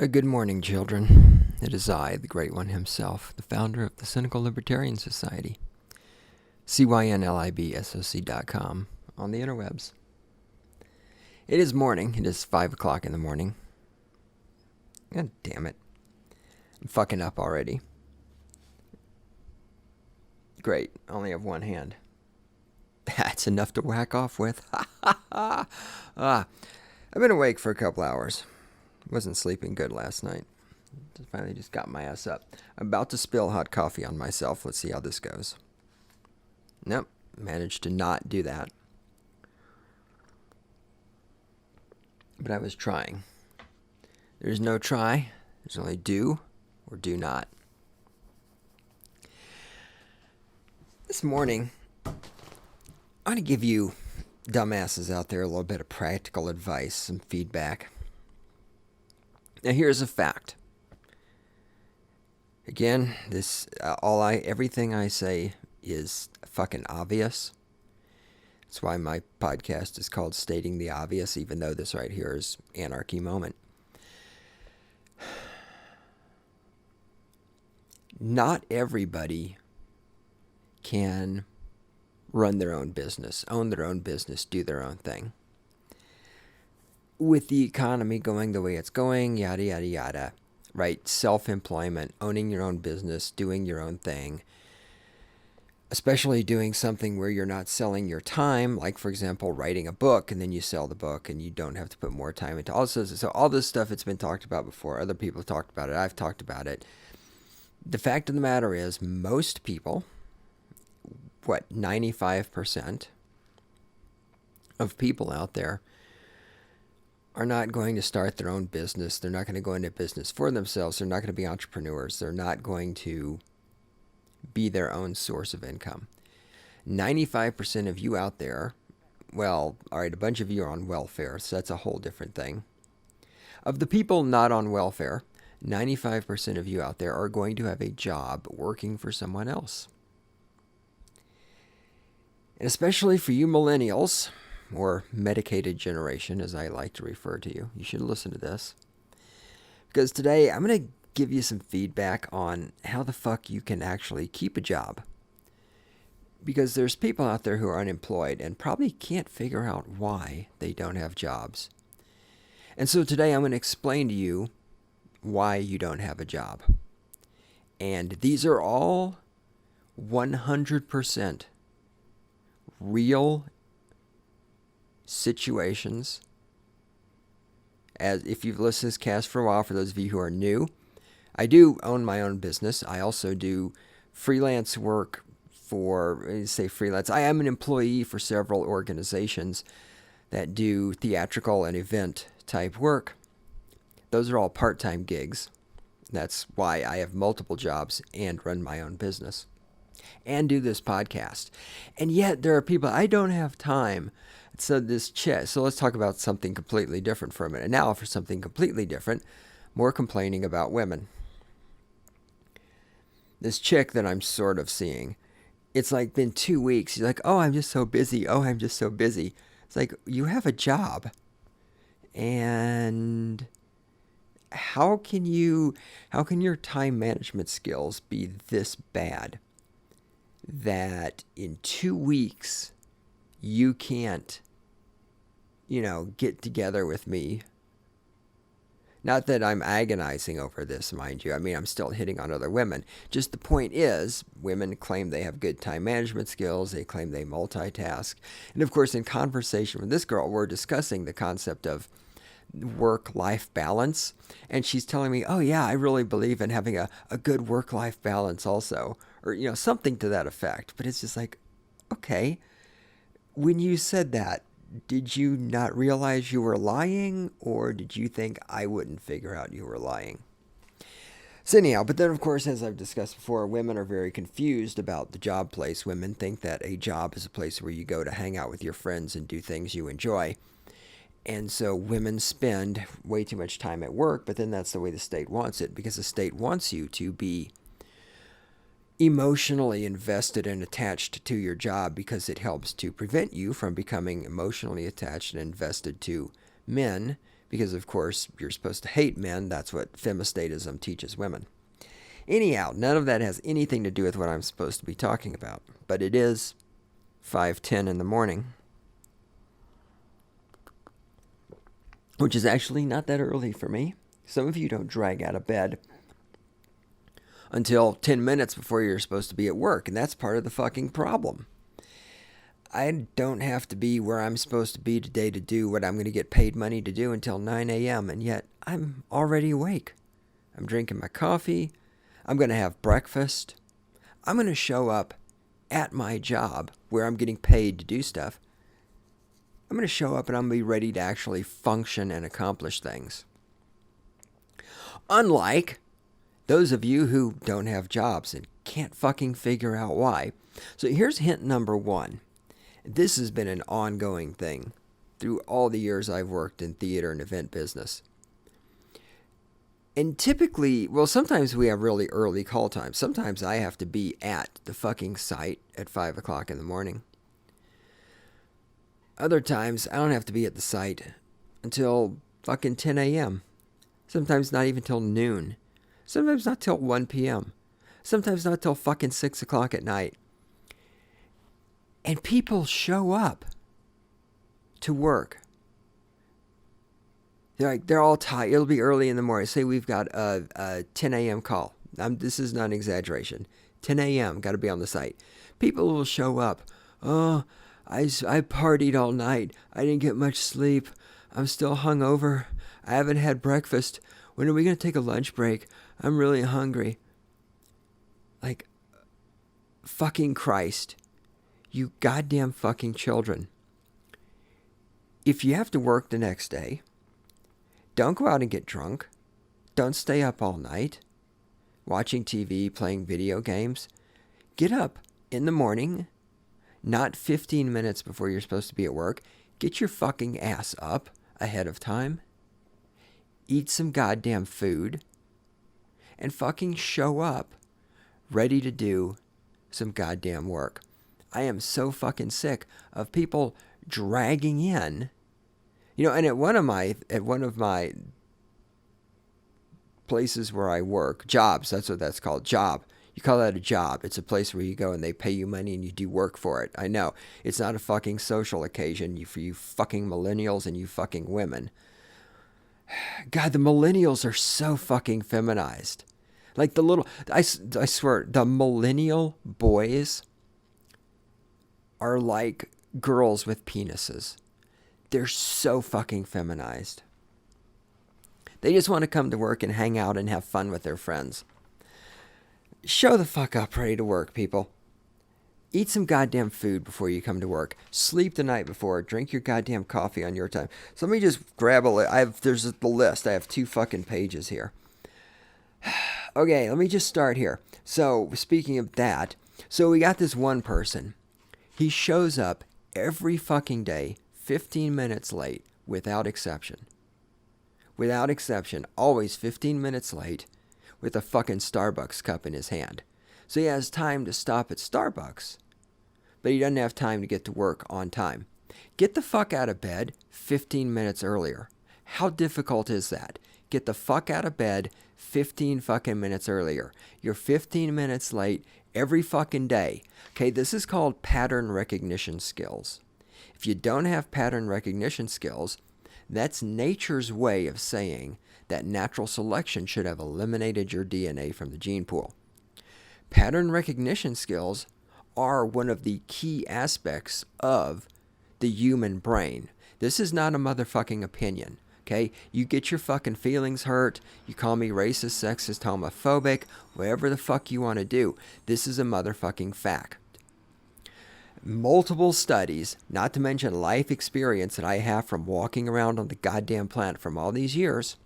Good morning, children. It is I, the Great One himself, the founder of the Cynical Libertarian Society, cynlibsoc.com, on the interwebs. It is morning. It is 5 o'clock in the morning. God damn it. I'm fucking up already. Great. I only have one hand. That's enough to whack off with. I've been awake for a couple hours. Wasn't sleeping good last night. Finally just got my ass up. I'm about to spill hot coffee on myself. Let's see how this goes. Nope. Managed to not do that. But I was trying. There's no try. There's only do or do not. This morning, I want to give you dumbasses out there a little bit of practical advice, some feedback. Now here's a fact. Again, everything I say is fucking obvious. That's why my podcast is called Stating the Obvious, even though this right here is Anarchy Moment. Not everybody can run their own business, own their own business, do their own thing. With the economy going the way it's going, yada, yada, yada, right? Self-employment, owning your own business, doing your own thing, especially doing something where you're not selling your time, like, for example, writing a book, and then you sell the book, and you don't have to put more time into all this. So all this stuff, it's been talked about before. Other people have talked about it. I've talked about it. The fact of the matter is, most people, 95% of people out there are not going to start their own business. They're not going to go into business for themselves. They're not going to be entrepreneurs. They're not going to be their own source of income. 95% of you out there, well, all right, a bunch of you are on welfare, so that's a whole different thing. Of the people not on welfare, 95% of you out there are going to have a job working for someone else. And especially for you millennials, or medicated generation, as I like to refer to you. You should listen to this. Because today, I'm going to give you some feedback on how the fuck you can actually keep a job. Because there's people out there who are unemployed and probably can't figure out why they don't have jobs. And so today, I'm going to explain to you why you don't have a job. And these are all 100% real situations. As if you've listened to this cast for a while, for those of you who are new, I do own my own business. I also do freelance work freelance. I am an employee for several organizations that do theatrical and event type work. Those are all part-time gigs. That's why I have multiple jobs and run my own business and do this podcast. And yet there are people, I don't have time. So let's talk about something completely different for a minute. Now for something completely different, more complaining about women. This chick that I'm sort of seeing, it's like been 2 weeks. She's like, oh, I'm just so busy. Oh, I'm just so busy. It's like, you have a job. And how can your time management skills be this bad that in 2 weeks you can't, get together with me? Not that I'm agonizing over this, mind you. I mean, I'm still hitting on other women. Just the point is, women claim they have good time management skills. They claim they multitask. And of course, in conversation with this girl, we're discussing the concept of work-life balance. And she's telling me, oh yeah, I really believe in having a good work-life balance also. Or, something to that effect. But it's just like, okay, when you said that, did you not realize you were lying, or did you think I wouldn't figure out you were lying? So anyhow, but then of course, as I've discussed before, women are very confused about the job place. Women think that a job is a place where you go to hang out with your friends and do things you enjoy. And so women spend way too much time at work, but then that's the way the state wants it, because the state wants you to be emotionally invested and attached to your job, because it helps to prevent you from becoming emotionally attached and invested to men, because, of course, you're supposed to hate men. That's what femistatism teaches women. Anyhow, none of that has anything to do with what I'm supposed to be talking about. But it is 5:10 in the morning, which is actually not that early for me. Some of you don't drag out of bed until 10 minutes before you're supposed to be at work, and that's part of the fucking problem. I don't have to be where I'm supposed to be today to do what I'm going to get paid money to do until 9 a.m., and yet I'm already awake. I'm drinking my coffee. I'm going to have breakfast. I'm going to show up at my job where I'm getting paid to do stuff. I'm going to show up and I'm going to be ready to actually function and accomplish things. Unlike those of you who don't have jobs and can't fucking figure out why. So here's hint number one. This has been an ongoing thing through all the years I've worked in theater and event business. And typically, well, sometimes we have really early call times. Sometimes I have to be at the fucking site at 5 o'clock in the morning. Other times, I don't have to be at the site until fucking 10 a.m. Sometimes not even till noon. Sometimes not till 1 p.m. Sometimes not till fucking 6 o'clock at night. And people show up to work. They're all tired. It'll be early in the morning. Say we've got a 10 a.m. call. This is not an exaggeration. 10 a.m. Got to be on the site. People will show up. Oh, I partied all night. I didn't get much sleep. I'm still hungover. I haven't had breakfast. When are we going to take a lunch break? I'm really hungry. Like, fucking Christ. You goddamn fucking children. If you have to work the next day, don't go out and get drunk. Don't stay up all night watching TV, playing video games. Get up in the morning, not 15 minutes before you're supposed to be at work. Get your fucking ass up ahead of time. Eat some goddamn food. And fucking show up ready to do some goddamn work. I am so fucking sick of people dragging in, and at one of my places where I work, jobs, that's what that's called, job. You call that a job. It's a place where you go and they pay you money and you do work for it. I know. It's not a fucking social occasion for you fucking millennials and you fucking women. God, the millennials are so fucking feminized. Like I swear, the millennial boys are like girls with penises. They're so fucking feminized. They just want to come to work and hang out and have fun with their friends. Show the fuck up, ready to work, people. Eat some goddamn food before you come to work. Sleep the night before. Drink your goddamn coffee on your time. So let me just grab a list. There's the list. I have 2 fucking pages here. Okay, let me just start here. So, speaking of that, so we got this one person. He shows up every fucking day, 15 minutes late, without exception. Without exception, always 15 minutes late, with a fucking Starbucks cup in his hand. So he has time to stop at Starbucks, but he doesn't have time to get to work on time. Get the fuck out of bed 15 minutes earlier. How difficult is that? Get the fuck out of bed 15 fucking minutes earlier. You're 15 minutes late every fucking day. Okay, this is called pattern recognition skills. If you don't have pattern recognition skills, that's nature's way of saying that natural selection should have eliminated your DNA from the gene pool. Pattern recognition skills are one of the key aspects of the human brain. This is not a motherfucking opinion. Okay, you get your fucking feelings hurt, you call me racist, sexist, homophobic, whatever the fuck you want to do. This is a motherfucking fact. Multiple studies, not to mention life experience that I have from walking around on the goddamn planet from all these years,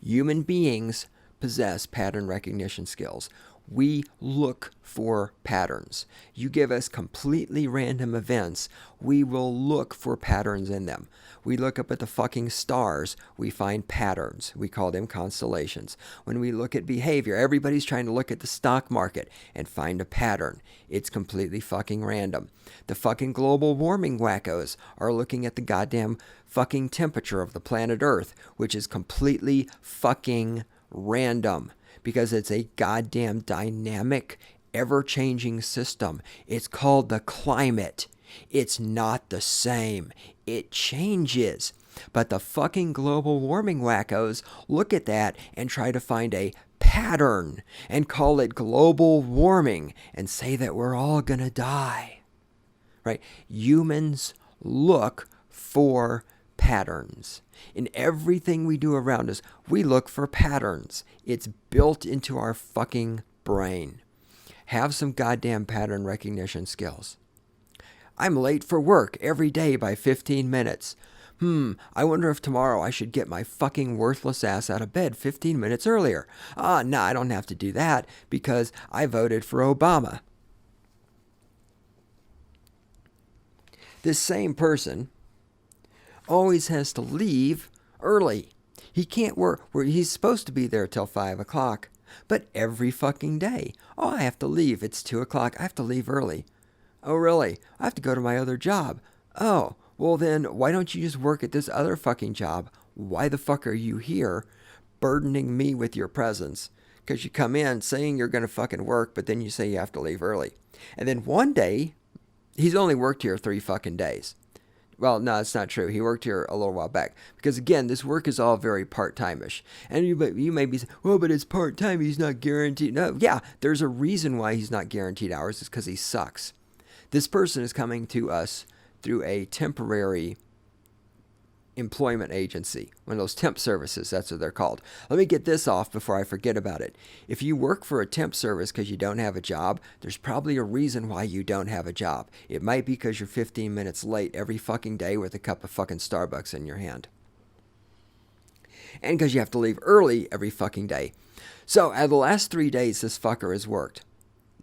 human beings possess pattern recognition skills. We look for patterns. You give us completely random events, we will look for patterns in them. We look up at the fucking stars, we find patterns. We call them constellations. When we look at behavior, everybody's trying to look at the stock market and find a pattern. It's completely fucking random. The fucking global warming wackos are looking at the goddamn fucking temperature of the planet Earth, which is completely fucking random. Because it's a goddamn dynamic, ever-changing system. It's called the climate. It's not the same. It changes. But the fucking global warming wackos look at that and try to find a pattern and call it global warming and say that we're all gonna die. Right? Humans look for patterns. In everything we do around us, we look for patterns. It's built into our fucking brain. Have some goddamn pattern recognition skills. I'm late for work every day by 15 minutes. I wonder if tomorrow I should get my fucking worthless ass out of bed 15 minutes earlier. No, I don't have to do that because I voted for Obama. This same person always has to leave early. He can't work where he's supposed to be there till 5 o'clock, but every fucking day. I have to leave. It's 2 o'clock. I have to leave early. Oh, really? I have to go to my other job. Oh, well then, why don't you just work at this other fucking job? Why the fuck are you here burdening me with your presence? Because you come in saying you're going to fucking work, but then you say you have to leave early. And then one day, he's only worked here 3 fucking days. Well, no, it's not true. He worked here a little while back. Because, again, this work is all very part-time-ish. And you may be saying, well, but it's part-time. He's not guaranteed. No, yeah, there's a reason why he's not guaranteed hours. It's because he sucks. This person is coming to us through a temporary employment agency. One of those temp services, that's what they're called. Let me get this off before I forget about it. If you work for a temp service because you don't have a job, there's probably a reason why you don't have a job. It might be because you're 15 minutes late every fucking day with a cup of fucking Starbucks in your hand. And because you have to leave early every fucking day. So, out of the last 3 days this fucker has worked.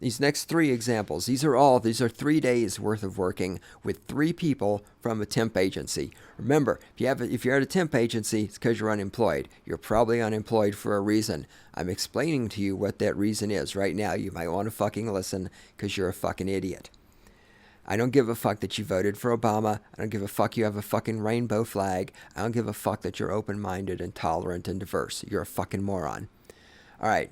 These next 3 examples, these are 3 days worth of working with 3 people from a temp agency. Remember, if you're at a temp agency, it's because you're unemployed. You're probably unemployed for a reason. I'm explaining to you what that reason is right now. You might want to fucking listen because you're a fucking idiot. I don't give a fuck that you voted for Obama. I don't give a fuck you have a fucking rainbow flag. I don't give a fuck that you're open-minded and tolerant and diverse. You're a fucking moron. All right.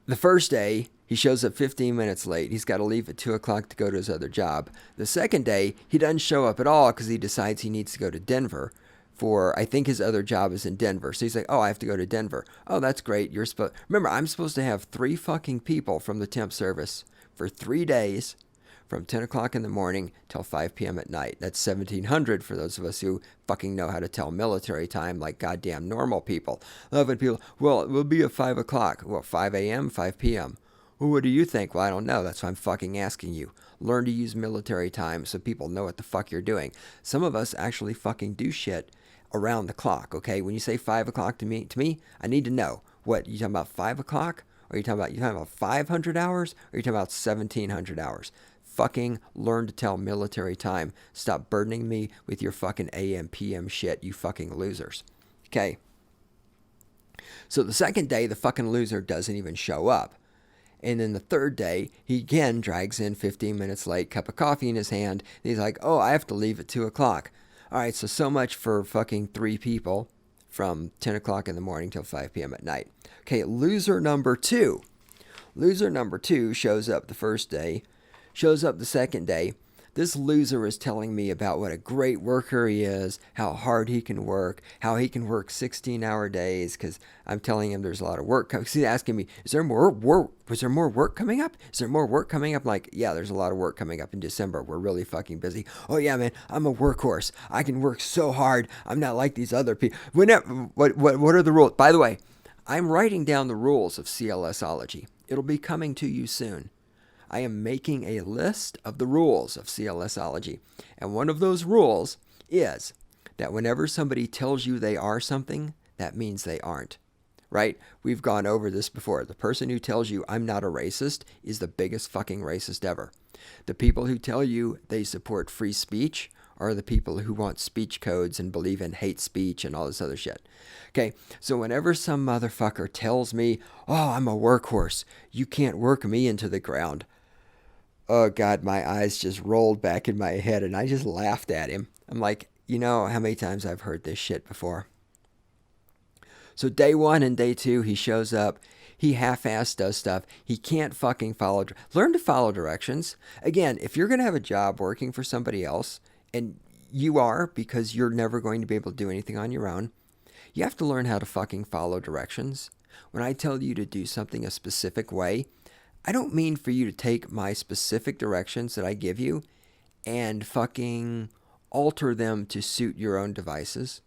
The first day, he shows up 15 minutes late. He's got to leave at 2 o'clock to go to his other job. The second day, he doesn't show up at all because he decides he needs to go to Denver for, I think his other job is in Denver. So he's like, I have to go to Denver. Oh, that's great. Remember, I'm supposed to have 3 fucking people from the temp service for 3 days from 10 o'clock in the morning till 5 p.m. at night. That's 1700 for those of us who fucking know how to tell military time like goddamn normal people. Loving people, well, it will be at 5 o'clock. Well, 5 a.m., 5 p.m. Well, what do you think? Well, I don't know. That's why I'm fucking asking you. Learn to use military time so people know what the fuck you're doing. Some of us actually fucking do shit around the clock, okay? When you say 5 o'clock to me, I need to know. What, you talking about 5 o'clock? Or you talking about 500 hours? Or you talking about 1700 hours? Fucking learn to tell military time. Stop burdening me with your fucking AM, PM shit, you fucking losers. Okay. So the second day, the fucking loser doesn't even show up. And then the third day, he again drags in 15 minutes late, cup of coffee in his hand. And he's like, I have to leave at 2 o'clock. All right, so much for fucking 3 people from 10 o'clock in the morning till 5 p.m. at night. Okay, loser number 2. Loser number 2 shows up the first day. Shows up the second day. This loser is telling me about what a great worker he is, how hard he can work, how he can work 16-hour days, because I'm telling him there's a lot of work. He's asking me, is there more work? Was there more work coming up? Is there more work coming up? Like, yeah, there's a lot of work coming up in December. We're really fucking busy. Oh, yeah, man, I'm a workhorse. I can work so hard. I'm not like these other people. What are the rules? By the way, I'm writing down the rules of CLSology. It'll be coming to you soon. I am making a list of the rules of CLSology. And one of those rules is that whenever somebody tells you they are something, that means they aren't. right? We've gone over this before. The person who tells you I'm not a racist is the biggest fucking racist ever. The people who tell you they support free speech are the people who want speech codes and believe in hate speech and all this other shit. Okay, so whenever some motherfucker tells me, oh, I'm a workhorse, you can't work me into the ground. Oh, God, my eyes just rolled back in my head and I just laughed at him. I'm like, you know how many times I've heard this shit before? So day one and day two, he shows up. He half-assed does stuff. He can't fucking follow. Learn to follow directions. Again, if you're going to have a job working for somebody else, and you are because you're never going to be able to do anything on your own, you have to learn how to fucking follow directions. When I tell you to do something a specific way, I don't mean for you to take my specific directions that I give you and fucking alter them to suit your own devices.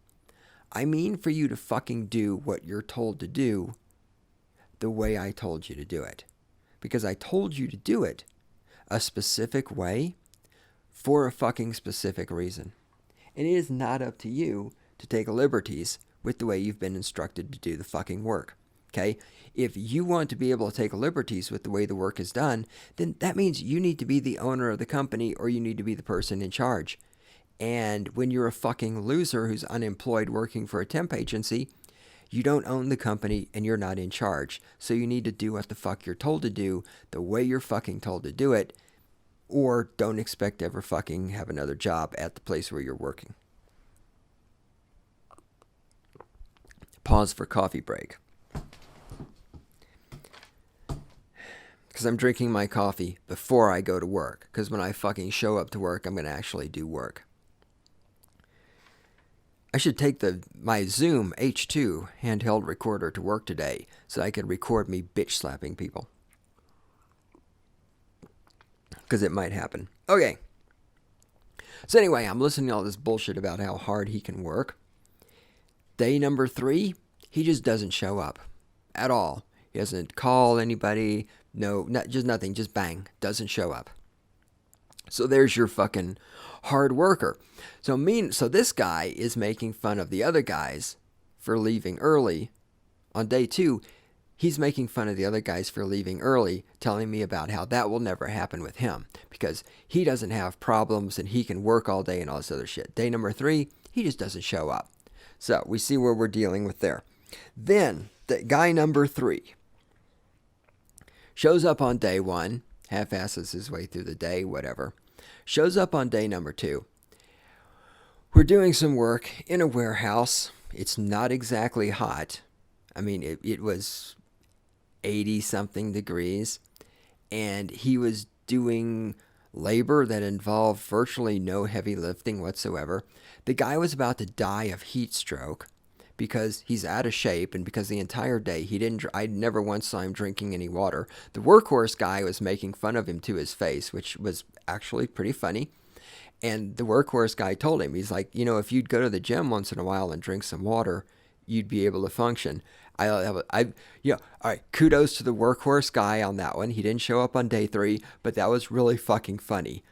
I mean for you to fucking do what you're told to do the way I told you to do it. Because I told you to do it a specific way for a fucking specific reason. And it is not up to you to take liberties with the way you've been instructed to do the fucking work. Okay? If you want to be able to take liberties with the way the work is done, then that means you need to be the owner of the company or you need to be the person in charge. And when you're a fucking loser who's unemployed working for a temp agency, you don't own the company and you're not in charge. So you need to do what the fuck you're told to do the way you're fucking told to do it, or don't expect to ever fucking have another job at the place where you're working. Pause for coffee break. Because I'm drinking my coffee before I go to work. Because when I fucking show up to work, I'm going to actually do work. I should take my Zoom H2 handheld recorder to work today so I could record me bitch slapping people. Because it might happen. Okay. So anyway, I'm listening to all this bullshit about how hard he can work. Day number 3, he just doesn't show up at all. He doesn't call anybody. No, just nothing. Just bang. Doesn't show up. So there's your fucking hard worker. So this guy is making fun of the other guys for leaving early. On day 2, he's making fun of the other guys for leaving early, telling me about how that will never happen with him because he doesn't have problems and he can work all day and all this other shit. Day number 3, he just doesn't show up. So we see where we're dealing with there. Then the guy number 3 shows up on day 1, half-asses his way through the day, whatever. Shows up on day number 2. We're doing some work in a warehouse. It's not exactly hot. I mean, it was 80-something degrees. And he was doing labor that involved virtually no heavy lifting whatsoever. The guy was about to die of heat stroke because he's out of shape and because the entire day I never once saw him drinking any water. The workhorse guy was making fun of him to his face, which was actually pretty funny. And the workhorse guy told him, he's like, if you'd go to the gym once in a while and drink some water, you'd be able to function. All right, kudos to the workhorse guy on that one. He didn't show up on day 3, but that was really fucking funny.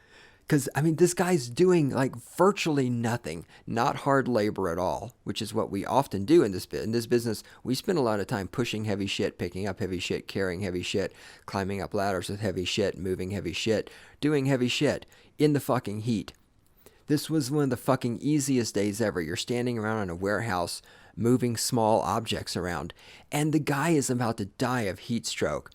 Because, this guy's doing, virtually nothing. Not hard labor at all, which is what we often do in this business. We spend a lot of time pushing heavy shit, picking up heavy shit, carrying heavy shit, climbing up ladders with heavy shit, moving heavy shit, doing heavy shit in the fucking heat. This was one of the fucking easiest days ever. You're standing around in a warehouse, moving small objects around, and the guy is about to die of heat stroke.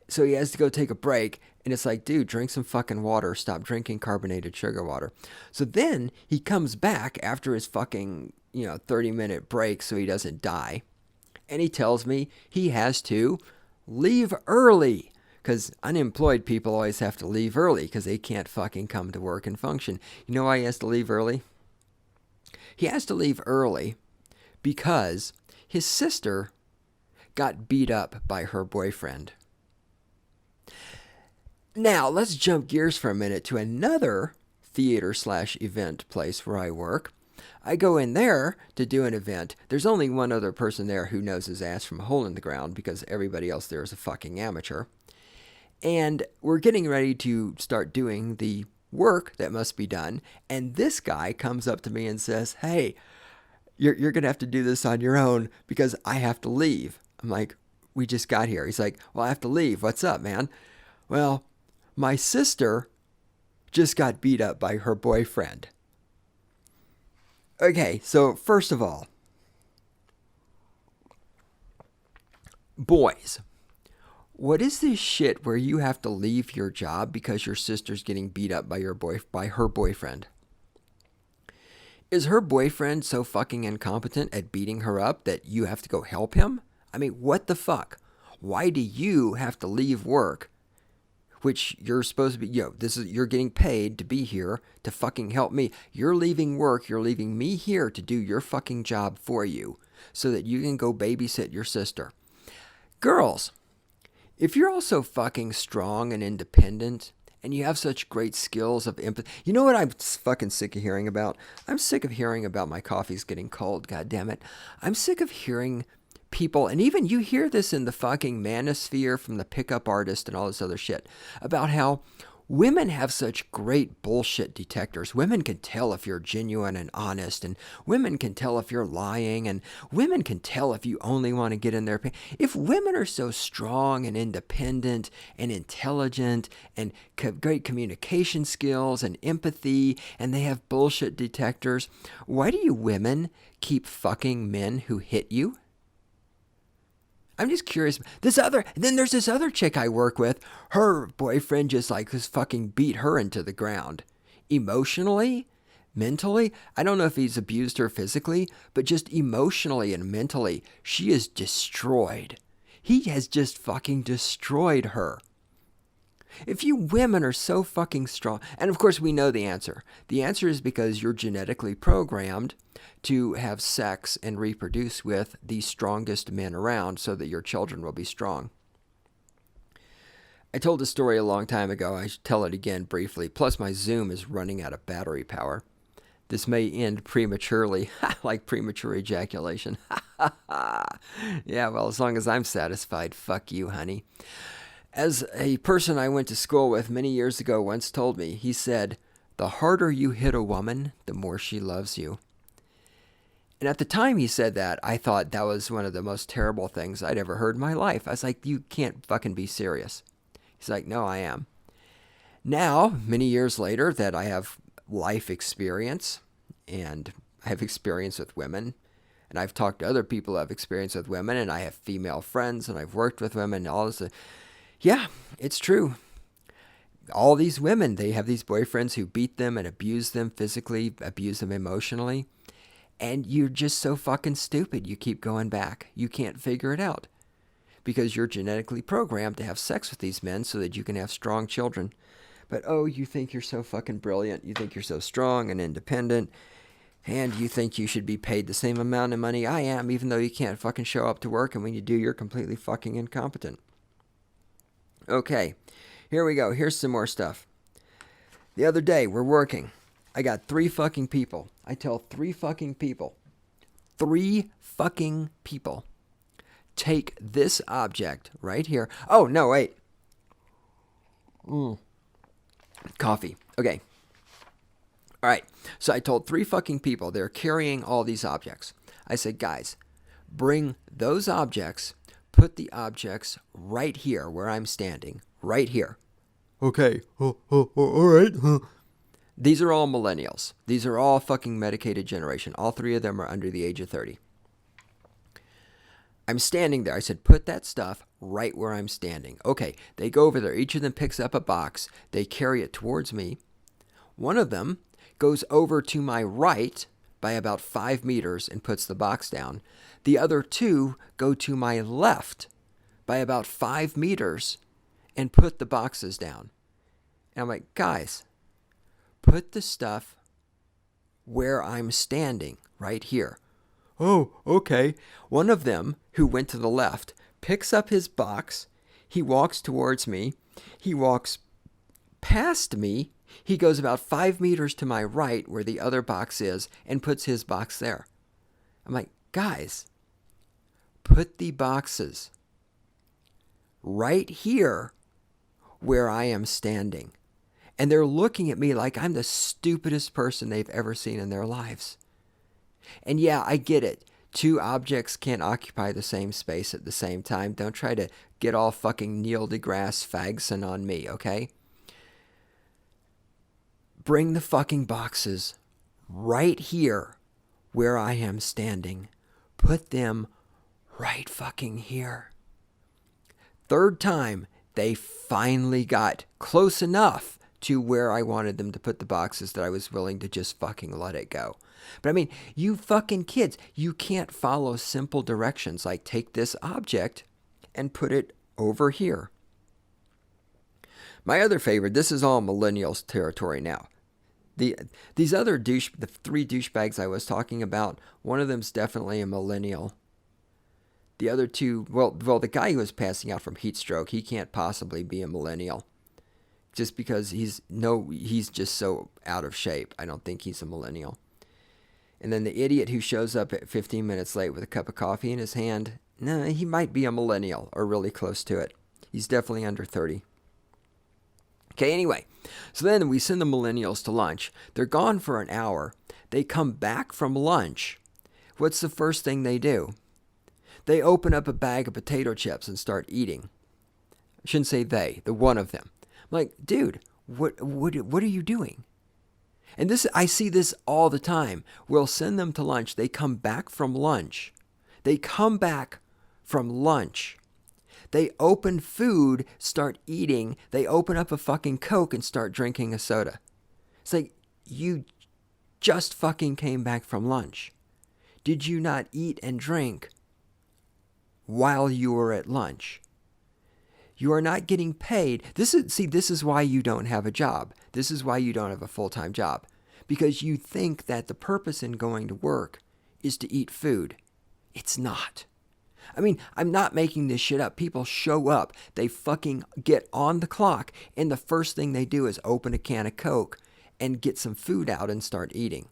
So he has to go take a break, and it's like, dude, drink some fucking water. Stop drinking carbonated sugar water. So then he comes back after his fucking, 30-minute break so he doesn't die, and he tells me he has to leave early. Because unemployed people always have to leave early because they can't fucking come to work and function. You know why he has to leave early? He has to leave early because his sister got beat up by her boyfriend. Now, let's jump gears for a minute to another theater/event place where I work. I go in there to do an event. There's only one other person there who knows his ass from a hole in the ground because everybody else there is a fucking amateur. And we're getting ready to start doing the work that must be done. And this guy comes up to me and says, hey, you're going to have to do this on your own because I have to leave. I'm like, we just got here. He's like, well, I have to leave. What's up, man? Well, my sister just got beat up by her boyfriend. Okay, so first of all, boys, what is this shit where you have to leave your job because your sister's getting beat up by her boyfriend? Is her boyfriend so fucking incompetent at beating her up that you have to go help him? I mean, what the fuck? Why do you have to leave work, which you're supposed to be, you're getting paid to be here to fucking help me. You're leaving work, you're leaving me here to do your fucking job for you so that you can go babysit your sister. Girls, if you're also fucking strong and independent and you have such great skills of empathy, you know what I'm fucking sick of hearing about? I'm sick of hearing about my coffee's getting cold, goddammit. I'm sick of hearing people, and even you hear this in the fucking manosphere from the pickup artist and all this other shit, about how women have such great bullshit detectors. Women can tell if you're genuine and honest, and women can tell if you're lying, and women can tell if you only want to get in their pants. If women are so strong and independent and intelligent and great communication skills and empathy, and they have bullshit detectors, why do you women keep fucking men who hit you? I'm just curious. Then there's this other chick I work with. Her boyfriend just fucking beat her into the ground. Emotionally, mentally. I don't know if he's abused her physically, but just emotionally and mentally, she is destroyed. He has just fucking destroyed her. If you women are so fucking strong, and of course we know the answer. The answer is because you're genetically programmed to have sex and reproduce with the strongest men around so that your children will be strong. I told a story a long time ago. I should tell it again briefly. Plus my Zoom is running out of battery power. This may end prematurely, like premature ejaculation. Yeah, well, as long as I'm satisfied, fuck you, honey. As a person I went to school with many years ago once told me, he said, the harder you hit a woman, the more she loves you. And at the time he said that, I thought that was one of the most terrible things I'd ever heard in my life. I was like, you can't fucking be serious. He's like, no, I am. Now, many years later, that I have life experience, and I have experience with women, and I've talked to other people who have experience with women, and I have female friends, and I've worked with women, and all this. Yeah, it's true. All these women, they have these boyfriends who beat them and abuse them physically, abuse them emotionally. And you're just so fucking stupid. You keep going back. You can't figure it out. Because you're genetically programmed to have sex with these men so that you can have strong children. But oh, you think you're so fucking brilliant. You think you're so strong and independent. And you think you should be paid the same amount of money I am, even though you can't fucking show up to work. And when you do, you're completely fucking incompetent. Okay, here we go. Here's some more stuff. The other day, we're working. I got 3 fucking people. I tell 3 fucking people. 3 fucking people. Take this object right here. Oh, no, wait. Coffee. Okay. All right. So I told 3 fucking people. They're carrying all these objects. I said, guys, bring those objects. Put the objects right here where I'm standing. Right here. Okay. All right. These are all millennials. These are all fucking medicated generation. All 3 of them are under the age of 30. I'm standing there. I said, put that stuff right where I'm standing. Okay. They go over there. Each of them picks up a box. They carry it towards me. One of them goes over to my right by about 5 meters and puts the box down. The other 2 go to my left by about 5 meters and put the boxes down. And I'm like, guys, put the stuff where I'm standing, right here. Oh, okay. One of them, who went to the left, picks up his box. He walks towards me. He walks past me. He goes about 5 meters to my right where the other box is and puts his box there. I'm like, guys, put the boxes right here where I am standing. And they're looking at me like I'm the stupidest person they've ever seen in their lives. And yeah, I get it. Two objects can't occupy the same space at the same time. Don't try to get all fucking Neil deGrasse Fagson on me, okay? Bring the fucking boxes right here where I am standing. Put them right fucking here. Third time, they finally got close enough to where I wanted them to put the boxes that I was willing to just fucking let it go. But I mean, you fucking kids, you can't follow simple directions like take this object and put it over here. My other favorite, this is all millennials territory now. The three douchebags I was talking about, one of them's definitely a millennial. The other two, well, the guy who was passing out from heat stroke, he can't possibly be a millennial. Just because he's just so out of shape. I don't think he's a millennial. And then the idiot who shows up at 15 minutes late with a cup of coffee in his hand, no, he might be a millennial or really close to it. He's definitely under 30. Okay, anyway, so then we send the millennials to lunch. They're gone for an hour. They come back from lunch. What's the first thing they do? They open up a bag of potato chips and start eating. I shouldn't say they, the one of them. I'm like, dude, what are you doing? And this, I see this all the time. We'll send them to lunch. They come back from lunch. They open food, start eating. They open up a fucking Coke and start drinking a soda. It's like, you just fucking came back from lunch. Did you not eat and drink while you were at lunch? You are not getting paid. This is why you don't have a job. This is why you don't have a full-time job. Because you think that the purpose in going to work is to eat food. It's not. I mean, I'm not making this shit up. People show up. They fucking get on the clock. And the first thing they do is open a can of Coke and get some food out and start eating.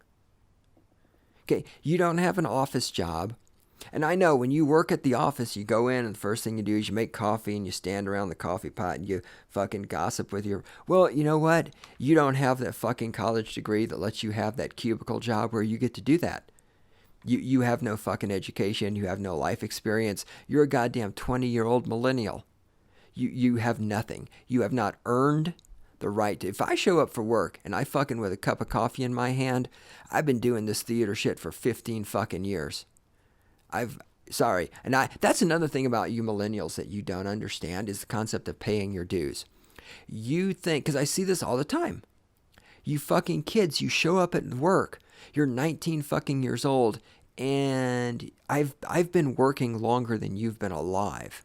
Okay, you don't have an office job. And I know when you work at the office, you go in and the first thing you do is you make coffee and you stand around the coffee pot and you fucking gossip with your... Well, you know what? You don't have that fucking college degree that lets you have that cubicle job where you get to do that. You have no fucking education. You have no life experience. You're a goddamn 20-year-old millennial. You have nothing. You have not earned the right to... If I show up for work and I fucking with a cup of coffee in my hand, I've been doing this theater shit for 15 fucking years. That's another thing about you millennials that you don't understand is the concept of paying your dues. You think, because I see this all the time. You fucking kids, you show up at work. You're 19 fucking years old, and I've been working longer than you've been alive.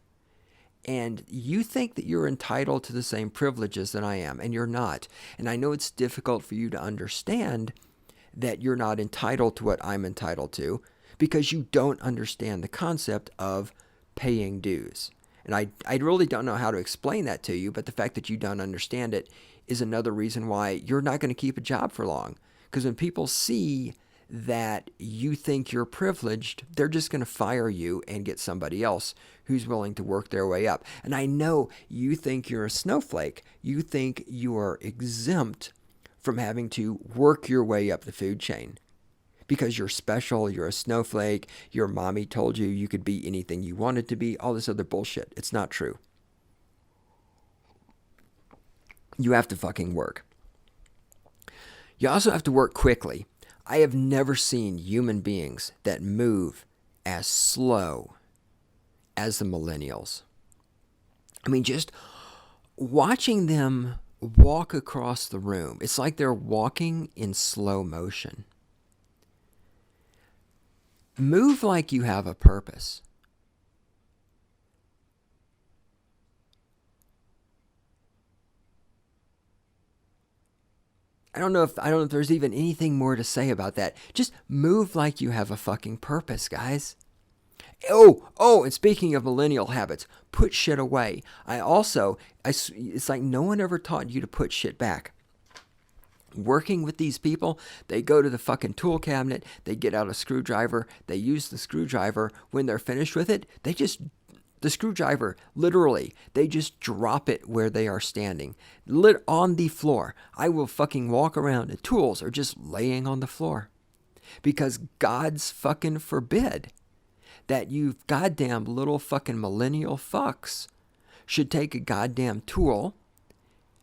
And you think that you're entitled to the same privileges that I am, and you're not. And I know it's difficult for you to understand that you're not entitled to what I'm entitled to, because you don't understand the concept of paying dues. And I really don't know how to explain that to you, but the fact that you don't understand it is another reason why you're not going to keep a job for long. Because when people see that you think you're privileged, they're just going to fire you and get somebody else who's willing to work their way up. And I know you think you're a snowflake. You think you are exempt from having to work your way up the food chain. Because you're special, you're a snowflake, your mommy told you could be anything you wanted to be, all this other bullshit. It's not true. You have to fucking work. You also have to work quickly. I have never seen human beings that move as slow as the millennials. I mean, just watching them walk across the room, it's like they're walking in slow motion. Move like you have a purpose. I don't know if there's even anything more to say about that. Just move like you have a fucking purpose, guys. Oh, and speaking of millennial habits, put shit away. It's like no one ever taught you to put shit back. Working with these people, they go to the fucking tool cabinet, they get out a screwdriver, they use the screwdriver. When they're finished with it, the screwdriver, literally, they just drop it where they are standing, on the floor. I will fucking walk around, the tools are just laying on the floor. Because God's fucking forbid that you goddamn little fucking millennial fucks should take a goddamn tool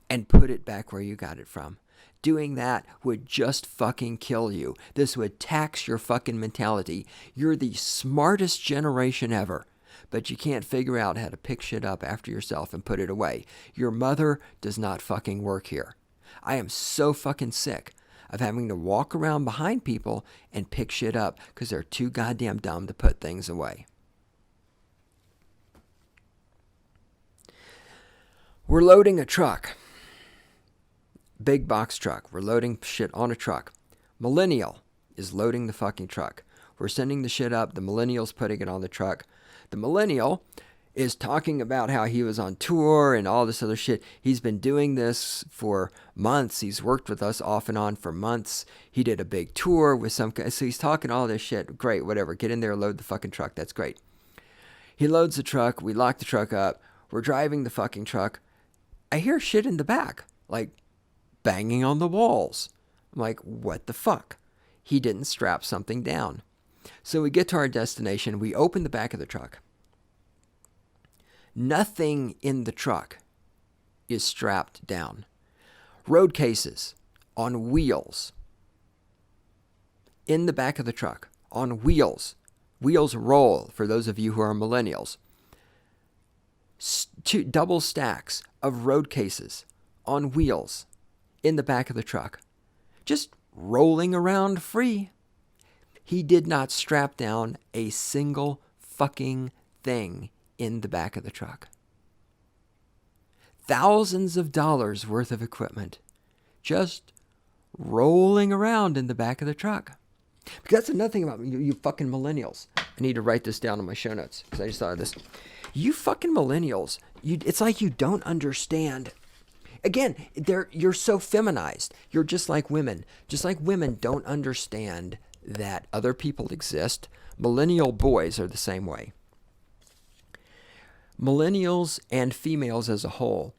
and put it back where you got it from. Doing that would just fucking kill you. This would tax your fucking mentality. You're the smartest generation ever, but you can't figure out how to pick shit up after yourself and put it away. Your mother does not fucking work here. I am so fucking sick of having to walk around behind people and pick shit up because they're too goddamn dumb to put things away. We're loading a truck. Big box truck. We're loading shit on a truck. Millennial is loading the fucking truck. We're sending the shit up. The millennial's putting it on the truck. The millennial is talking about how he was on tour and all this other shit. He's been doing this for months. He's worked with us off and on for months. He did a big tour with some... So he's talking all this shit. Great, whatever. Get in there, load the fucking truck. That's great. He loads the truck. We lock the truck up. We're driving the fucking truck. I hear shit in the back. Like banging on the walls. I'm like, what the fuck? He didn't strap something down. So we get to our destination. We open the back of the truck. Nothing in the truck is strapped down. Road cases on wheels. In the back of the truck. On wheels. Wheels roll, for those of you who are millennials. Two double stacks of road cases on wheels in the back of the truck. Just rolling around free. He did not strap down a single fucking thing in the back of the truck. Thousands of dollars worth of equipment just rolling around in the back of the truck. Because that's another thing about you fucking millennials. I need to write this down in my show notes because I just thought of this. You fucking millennials, it's like you don't understand. Again, you're so feminized. You're just like women. Just like women don't understand that other people exist. Millennial boys are the same way. Millennials and females as a whole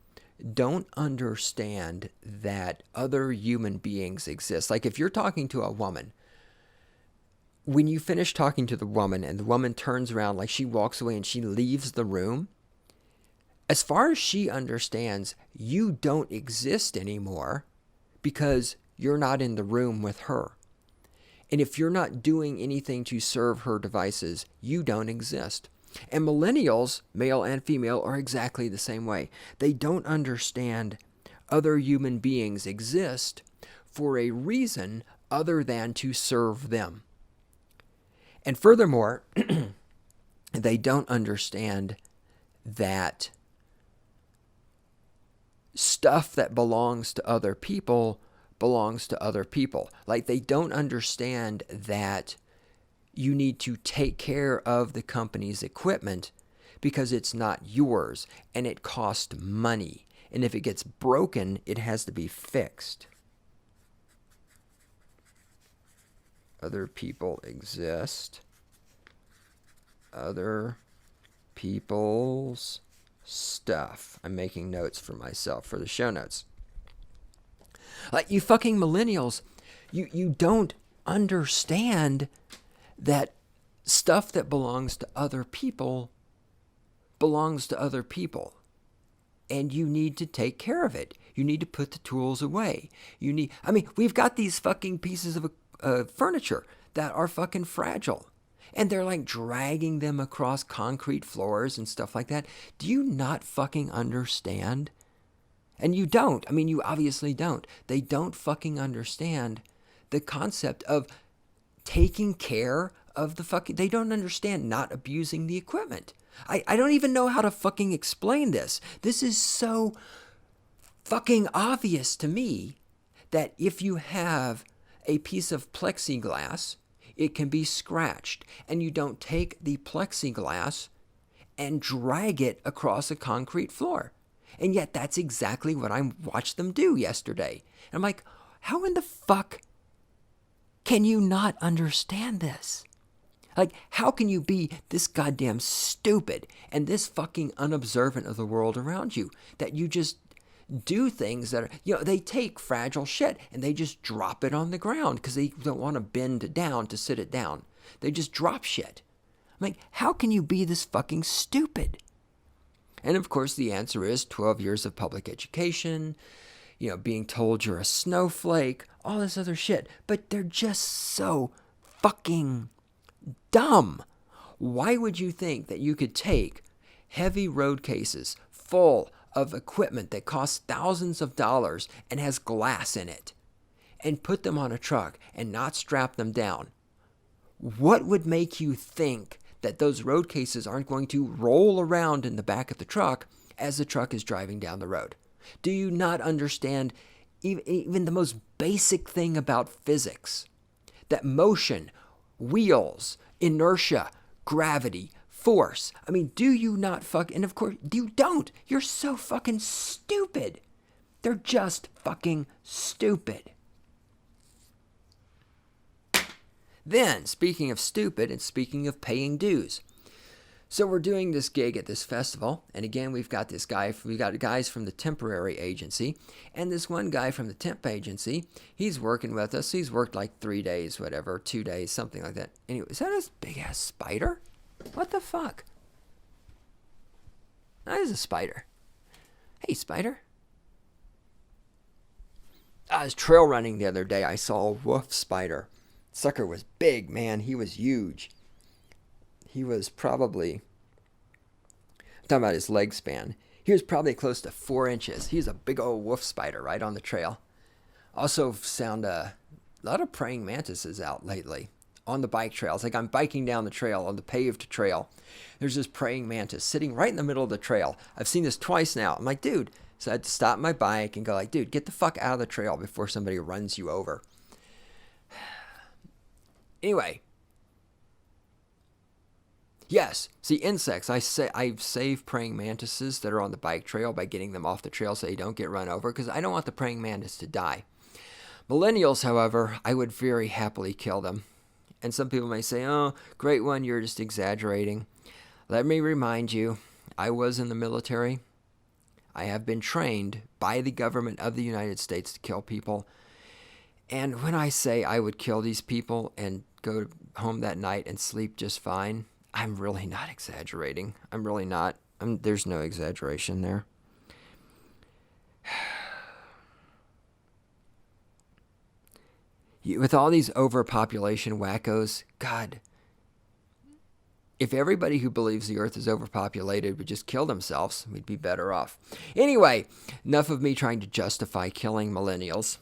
don't understand that other human beings exist. Like if you're talking to a woman, when you finish talking to the woman and the woman turns around, like she walks away and she leaves the room, as far as she understands, you don't exist anymore because you're not in the room with her. And if you're not doing anything to serve her devices, you don't exist. And millennials, male and female, are exactly the same way. They don't understand other human beings exist for a reason other than to serve them. And furthermore, they don't understand that stuff that belongs to other people belongs to other people. Like they don't understand that you need to take care of the company's equipment because it's not yours and it costs money. And if it gets broken, it has to be fixed. Other people exist. Other people's stuff. I'm making notes for myself for the show notes. Like you fucking millennials, you don't understand that stuff that belongs to other people belongs to other people. And you need to take care of it. You need to put the tools away. We've got these fucking pieces of furniture that are fucking fragile. And they're like dragging them across concrete floors and stuff like that. Do you not fucking understand? And you don't. You obviously don't. They don't fucking understand the concept of taking care of the fucking... They don't understand not abusing the equipment. I don't even know how to fucking explain this. This is so fucking obvious to me that if you have a piece of plexiglass, it can be scratched, and you don't take the plexiglass and drag it across a concrete floor. And yet that's exactly what I watched them do yesterday. And I'm like, how in the fuck can you not understand this? Like, how can you be this goddamn stupid and this fucking unobservant of the world around you that you just do things that are, they take fragile shit and they just drop it on the ground because they don't want to bend down to sit it down. They just drop shit. I'm like, how can you be this fucking stupid? And of course, the answer is 12 years of public education, being told you're a snowflake, all this other shit. But they're just so fucking dumb. Why would you think that you could take heavy road cases full of equipment that costs thousands of dollars and has glass in it and put them on a truck and not strap them down? What would make you think that those road cases aren't going to roll around in the back of the truck as the truck is driving down the road? Do you not understand even the most basic thing about physics? That motion, wheels, inertia, gravity, force. I mean, do you not and of course, you don't. You're so fucking stupid. They're just fucking stupid. Then, speaking of stupid and speaking of paying dues. So we're doing this gig at this festival, and again, we've got guys from the temporary agency, and this one guy from the temp agency, he's working with us. He's worked like 3 days, whatever, 2 days, something like that. Anyway, is that a big-ass spider? What the fuck? That is a spider. Hey, spider. I was trail running the other day. I saw a wolf spider. Sucker was big, man. He was huge. He was probably, I'm talking about his leg span. He was probably close to 4 inches. He's a big old wolf spider right on the trail. Also found a lot of praying mantises out lately on the bike trails. Like I'm biking down the trail on the paved trail. There's this praying mantis sitting right in the middle of the trail. I've seen this twice now. I'm like, dude. So I had to stop my bike and go like, dude, get the fuck out of the trail before somebody runs you over. Anyway. Yes, see, insects. I save praying mantises that are on the bike trail by getting them off the trail so they don't get run over, because I don't want the praying mantis to die. Millennials, however, I would very happily kill them. And some people may say, oh, great one, you're just exaggerating. Let me remind you, I was in the military. I have been trained by the government of the United States to kill people. And when I say I would kill these people and go home that night and sleep just fine, I'm really not exaggerating. I'm really not. There's no exaggeration there. With all these overpopulation wackos, God, if everybody who believes the earth is overpopulated would just kill themselves, we'd be better off. Anyway, enough of me trying to justify killing millennials.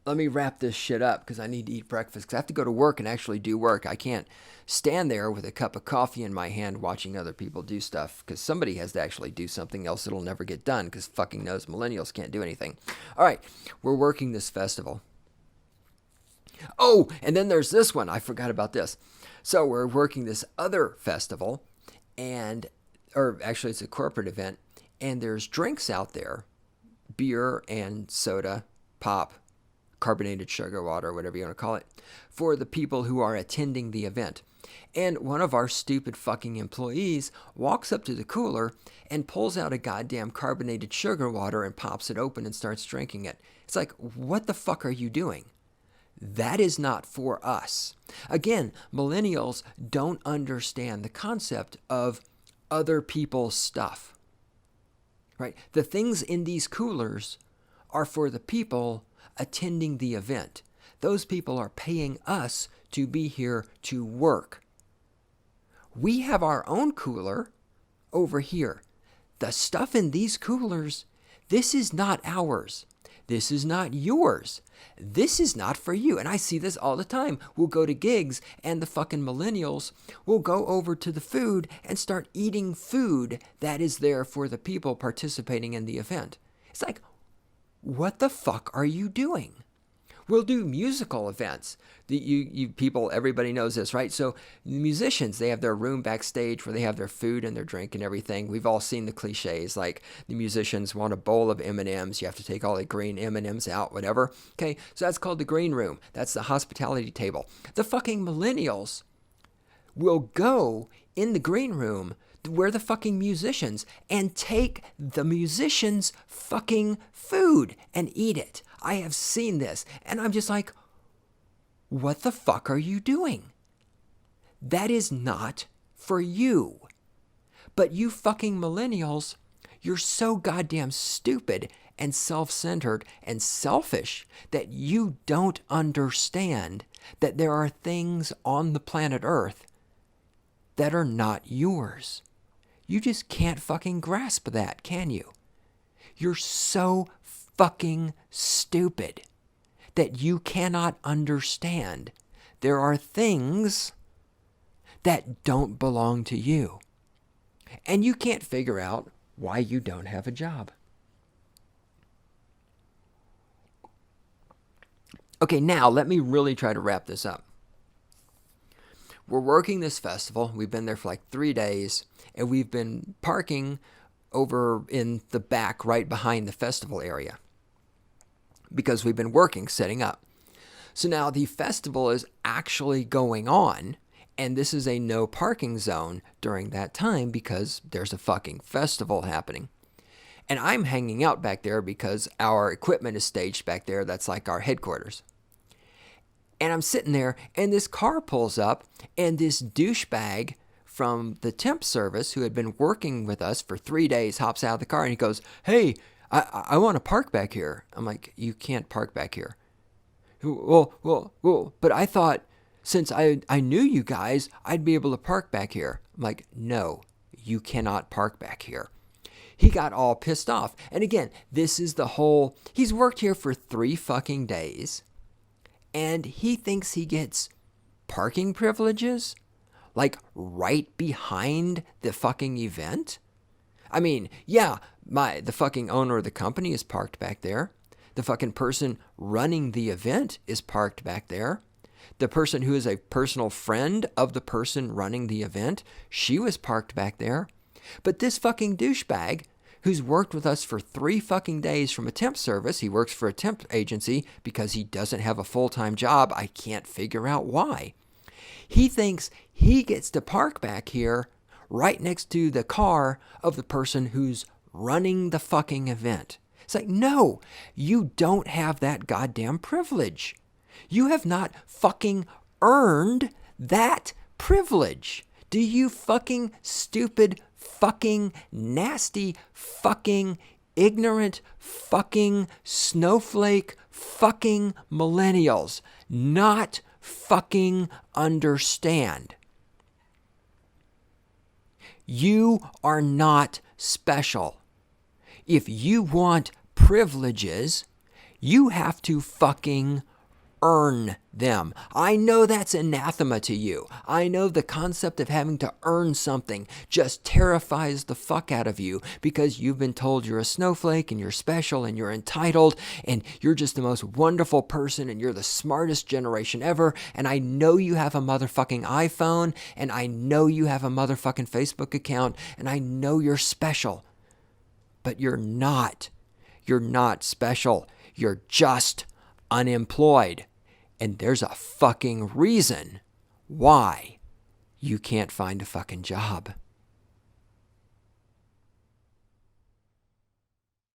Let me wrap this shit up because I need to eat breakfast because I have to go to work and actually do work. I can't stand there with a cup of coffee in my hand watching other people do stuff because somebody has to actually do something else. It'll never get done because fucking knows millennials can't do anything. All right, we're working this festival. Oh, and then there's this one. I forgot about this. So we're working this other festival or actually it's a corporate event, and there's drinks out there, beer and soda, pop, carbonated sugar water, whatever you want to call it, for the people who are attending the event. And one of our stupid fucking employees walks up to the cooler and pulls out a goddamn carbonated sugar water and pops it open and starts drinking it. It's like, what the fuck are you doing? That is not for us. Again, millennials don't understand the concept of other people's stuff. Right? The things in these coolers are for the people attending the event. Those people are paying us to be here to work. We have our own cooler over here. The stuff in these coolers, this is not ours. This is not yours. This is not for you. And I see this all the time. We'll go to gigs and the fucking millennials will go over to the food and start eating food that is there for the people participating in the event. It's like, what the fuck are you doing? We'll do musical events. You people, everybody knows this, right? So the musicians, they have their room backstage where they have their food and their drink and everything. We've all seen the cliches, like the musicians want a bowl of M&Ms. You have to take all the green M&Ms out, whatever. Okay, so that's called the green room. That's the hospitality table. The fucking millennials will go in the green room where the fucking musicians and take the musicians' fucking food and eat it. I have seen this, and I'm just like, what the fuck are you doing? That is not for you. But you fucking millennials, you're so goddamn stupid and self-centered and selfish that you don't understand that there are things on the planet Earth that are not yours. You just can't fucking grasp that, can you? You're so fucking stupid that you cannot understand there are things that don't belong to you. And you can't figure out why you don't have a job. Okay, now let me really try to wrap this up. We're working this festival. We've been there for like 3 days, and we've been parking over in the back right behind the festival area because we've been working, setting up. So now the festival is actually going on, and this is a no parking zone during that time because there's a fucking festival happening. And I'm hanging out back there because our equipment is staged back there. That's like our headquarters. And I'm sitting there, and this car pulls up, and this douchebag from the temp service who had been working with us for 3 days hops out of the car, and he goes, "Hey, I want to park back here." I'm like, "You can't park back here." Well, but I thought since I knew you guys, I'd be able to park back here. I'm like, "No, you cannot park back here." He got all pissed off. And again, this is the whole, he's worked here for 3 fucking days, and he thinks he gets parking privileges, like right behind the fucking event. I mean, yeah, the fucking owner of the company is parked back there. The fucking person running the event is parked back there. The person who is a personal friend of the person running the event, she was parked back there. But this fucking douchebag who's worked with us for 3 fucking days from a temp service, he works for a temp agency because he doesn't have a full-time job. I can't figure out why. He thinks he gets to park back here right next to the car of the person who's running the fucking event. It's like, no, you don't have that goddamn privilege. You have not fucking earned that privilege. Do you fucking stupid, fucking nasty, fucking ignorant, fucking snowflake, fucking millennials not fucking understand? You are not special. If you want privileges, you have to fucking earn them. I know that's anathema to you. I know the concept of having to earn something just terrifies the fuck out of you because you've been told you're a snowflake and you're special and you're entitled and you're just the most wonderful person and you're the smartest generation ever. And I know you have a motherfucking iPhone and I know you have a motherfucking Facebook account and I know you're special. But you're not. You're not special. You're just unemployed. And there's a fucking reason why you can't find a fucking job.